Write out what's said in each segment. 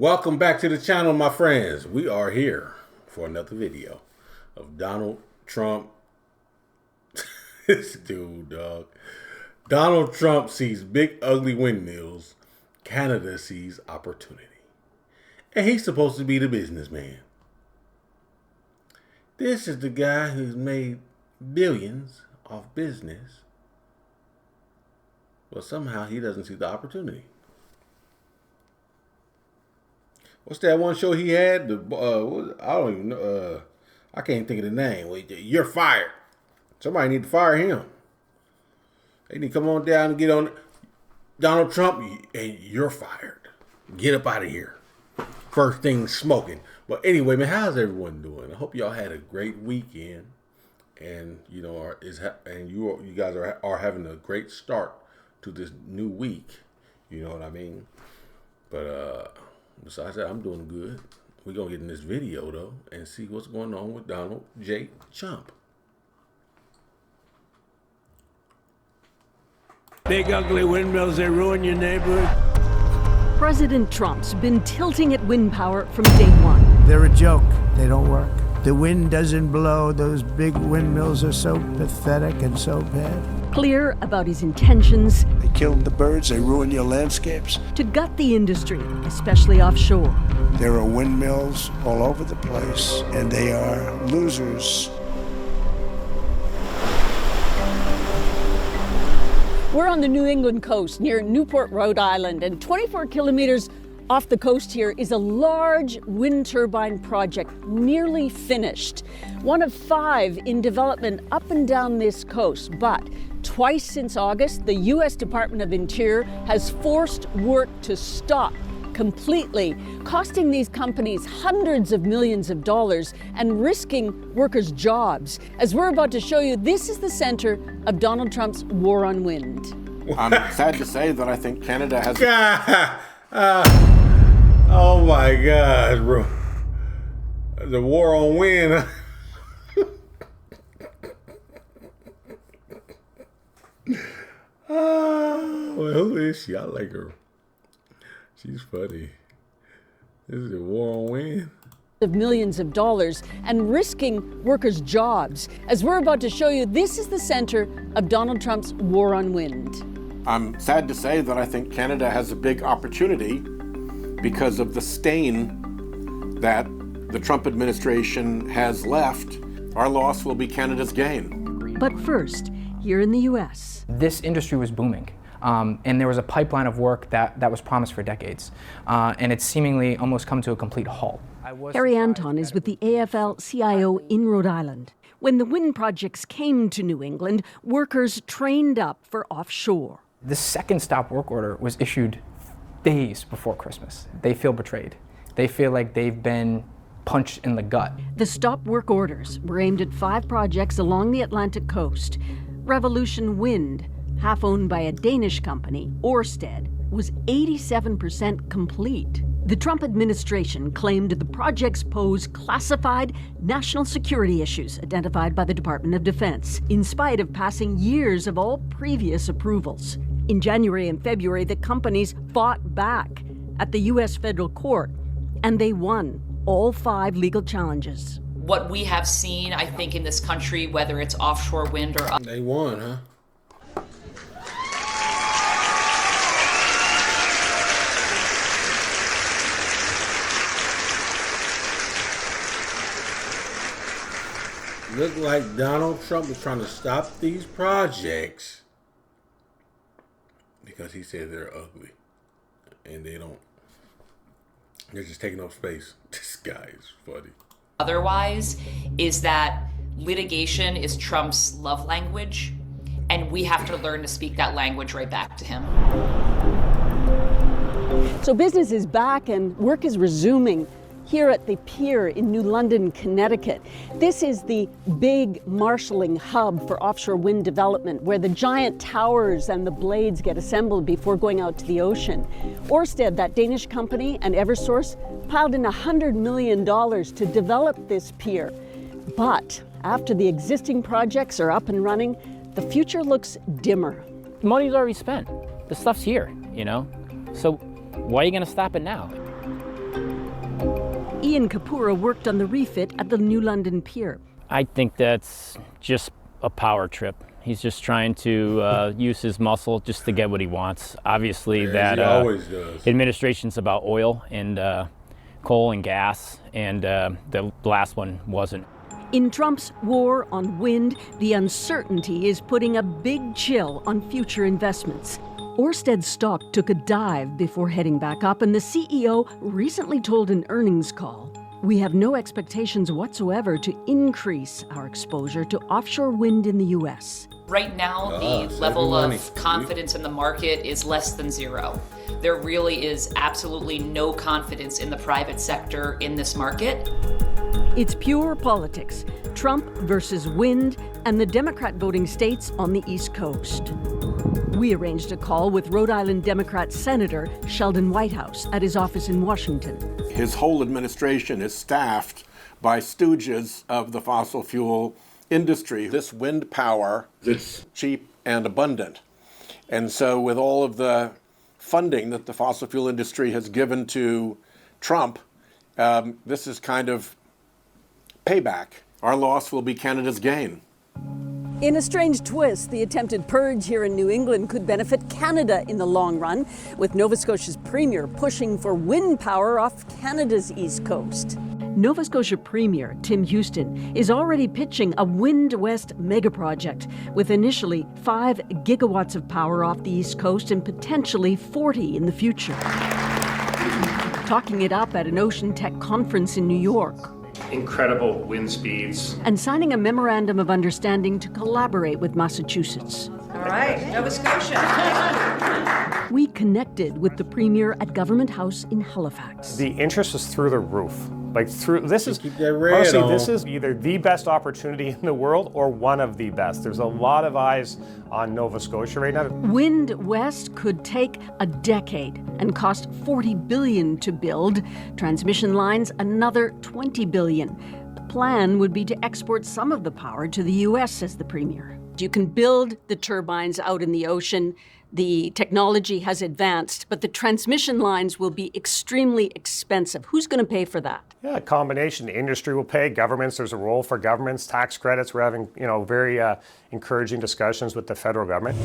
Welcome back to the channel, my friends. We are here for another video of Donald Trump. This dude, dog. Donald Trump sees big ugly windmills. Canada sees opportunity. And he's supposed to be the businessman. This is the guy who's made billions off business. Well, somehow he doesn't see the opportunity. What's that one show he had? I don't even know. I can't think of the name. You're fired. Somebody need to fire him. They need to come on down and get on Donald Trump, and you're fired. Get up out of here. First thing smoking. But anyway, man, how's everyone doing? I hope y'all had a great weekend, and you know, you guys are having a great start to this new week. You know what I mean? But besides that, I'm doing good. We're going to get in this video, though, and see what's going on with Donald J. Trump. Big ugly windmills, they ruin your neighborhood. President Trump's been tilting at wind power from day one. They're a joke. They don't work. The wind doesn't blow. Those big windmills are so pathetic and so bad. Clear about his intentions. They kill the birds, they ruin your landscapes. To gut the industry, especially offshore. There are windmills all over the place, and they are losers. We're on the New England coast near Newport, Rhode Island, and 24 kilometers off the coast here is a large wind turbine project nearly finished. One of 5 in development up and down this coast, but twice since August, the U.S. Department of Interior has forced work to stop completely, costing these companies hundreds of millions of dollars and risking workers' jobs. As we're about to show you, this is the center of Donald Trump's war on wind. I'm sad to say that I think Canada has... Oh my God, bro. The war on wind. Well, who is she? I like her. She's funny. This is a war on wind. Of millions of dollars and risking workers' jobs. As we're about to show you, this is the center of Donald Trump's war on wind. I'm sad to say that I think Canada has a big opportunity because of the stain that the Trump administration has left. Our loss will be Canada's gain. But first, here in the U.S. This industry was booming. And there was a pipeline of work that was promised for decades. And it's seemingly almost come to a complete halt. Harry Anton is with the AFL-CIO in Rhode Island. When the wind projects came to New England, workers trained up for offshore. The second stop work order was issued days before Christmas. They feel betrayed. They feel like they've been punched in the gut. The stop work orders were aimed at 5 projects along the Atlantic coast. Revolution Wind, half owned by a Danish company, Ørsted, was 87% complete. The Trump administration claimed the projects pose classified national security issues identified by the Department of Defense, in spite of passing years of all previous approvals. In January and February, the companies fought back at the U.S. federal court, and they won all 5 legal challenges. What we have seen, I think, in this country, whether it's offshore wind or... They won, huh? Look like Donald Trump is trying to stop these projects because he said they're ugly and they don't. They're just taking up space. This guy is funny. Otherwise, is that litigation is Trump's love language, and we have to learn to speak that language right back to him. So business is back and work is resuming here at the pier in New London, Connecticut. This is the big marshalling hub for offshore wind development, where the giant towers and the blades get assembled before going out to the ocean. Ørsted, that Danish company, and Eversource piled in $100 million to develop this pier. But after the existing projects are up and running, the future looks dimmer. The money's already spent. The stuff's here, you know? So why are you gonna stop it now? Ian Kapura worked on the refit at the New London Pier. I think that's just a power trip. He's just trying to use his muscle just to get what he wants. Obviously, that he always does. Administration's about oil and coal and gas, and the last one wasn't. In Trump's war on wind, the uncertainty is putting a big chill on future investments. Ørsted's stock took a dive before heading back up, and the CEO recently told an earnings call, "We have no expectations whatsoever to increase our exposure to offshore wind in the U.S." Right now, the level of confidence in the market is less than zero. There really is absolutely no confidence in the private sector in this market. It's pure politics, Trump versus wind, and the Democrat voting states on the East Coast. We arranged a call with Rhode Island Democrat Senator Sheldon Whitehouse at his office in Washington. His whole administration is staffed by stooges of the fossil fuel industry. This wind power is cheap and abundant. And so with all of the funding that the fossil fuel industry has given to Trump, this is kind of payback. Our loss will be Canada's gain. In a strange twist, the attempted purge here in New England could benefit Canada in the long run, with Nova Scotia's premier pushing for wind power off Canada's east coast. Nova Scotia Premier Tim Houston is already pitching a Wind West megaproject with initially 5 gigawatts of power off the East Coast and potentially 40 in the future. Talking it up at an Ocean Tech conference in New York. Incredible wind speeds. And signing a memorandum of understanding to collaborate with Massachusetts. All right, Nova Scotia. We connected with the Premier at Government House in Halifax. The interest is through the roof. This is either the best opportunity in the world or one of the best. There's a lot of eyes on Nova Scotia right now. Wind West could take a decade and cost $40 billion to build. Transmission lines, another $20 billion. The plan would be to export some of the power to the U.S., says the Premier. You can build the turbines out in the ocean. The technology has advanced, but the transmission lines will be extremely expensive. Who's going to pay for that? Yeah, a combination. The industry will pay. Governments, there's a role for governments. Tax credits, we're having, very encouraging discussions with the federal government.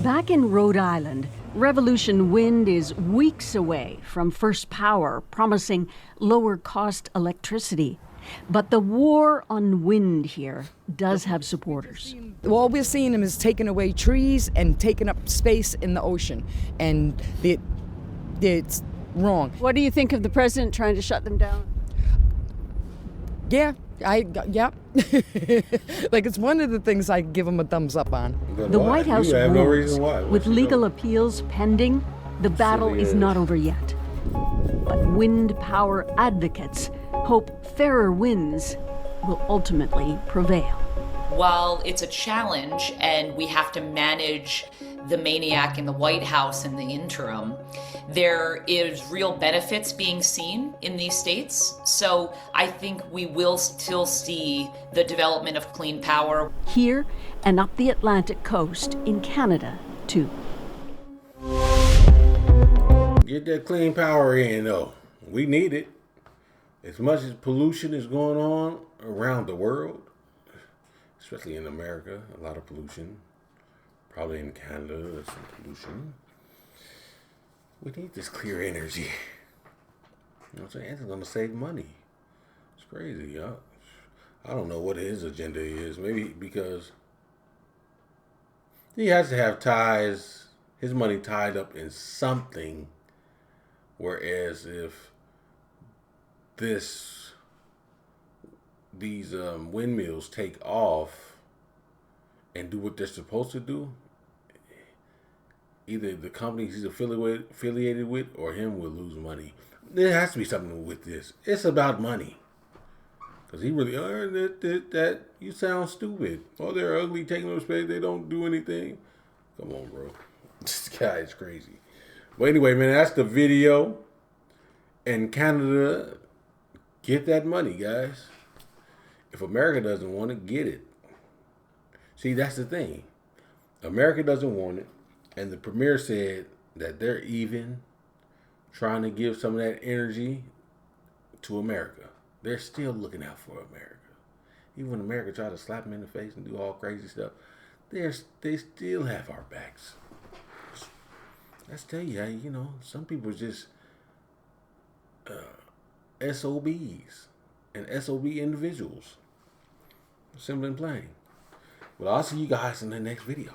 Back in Rhode Island, Revolution Wind is weeks away from first power, promising lower cost electricity. But the war on wind here does have supporters. All we're seeing them is taking away trees and taking up space in the ocean. And it's wrong. What do you think of the president trying to shut them down? Yeah. Like, it's one of the things I give him a thumbs up on. The White House rules, with legal appeals pending, the battle is not over yet. But wind power advocates hope fairer winds will ultimately prevail. While it's a challenge and we have to manage the maniac in the White House in the interim, there is real benefits being seen in these states. So I think we will still see the development of clean power. Here and up the Atlantic coast in Canada, too. Get that clean power in, though. We need it. As much as pollution is going on around the world, especially in America, a lot of pollution. Probably in Canada, there's some pollution. We need this clear energy. You know what I'm saying? It's going to save money. It's crazy, y'all. I don't know what his agenda is. Maybe because he has to have ties, his money tied up in something. Whereas if these windmills take off and do what they're supposed to do, either the company he's affiliated with or him will lose money. There has to be something with this. It's about money. Because he really, that you sound stupid. Oh, they're ugly, taking up space, they don't do anything. Come on, bro. This guy is crazy. But anyway, man, that's the video. And Canada, get that money, guys. If America doesn't want it, get it. See, that's the thing. America doesn't want it. And the premier said that they're even trying to give some of that energy to America. They're still looking out for America. Even when America try to slap them in the face and do all crazy stuff, they still have our backs. Let's tell you, you know, some people are just SOBs and SOB individuals. Simple and plain. Well, I'll see you guys in the next video.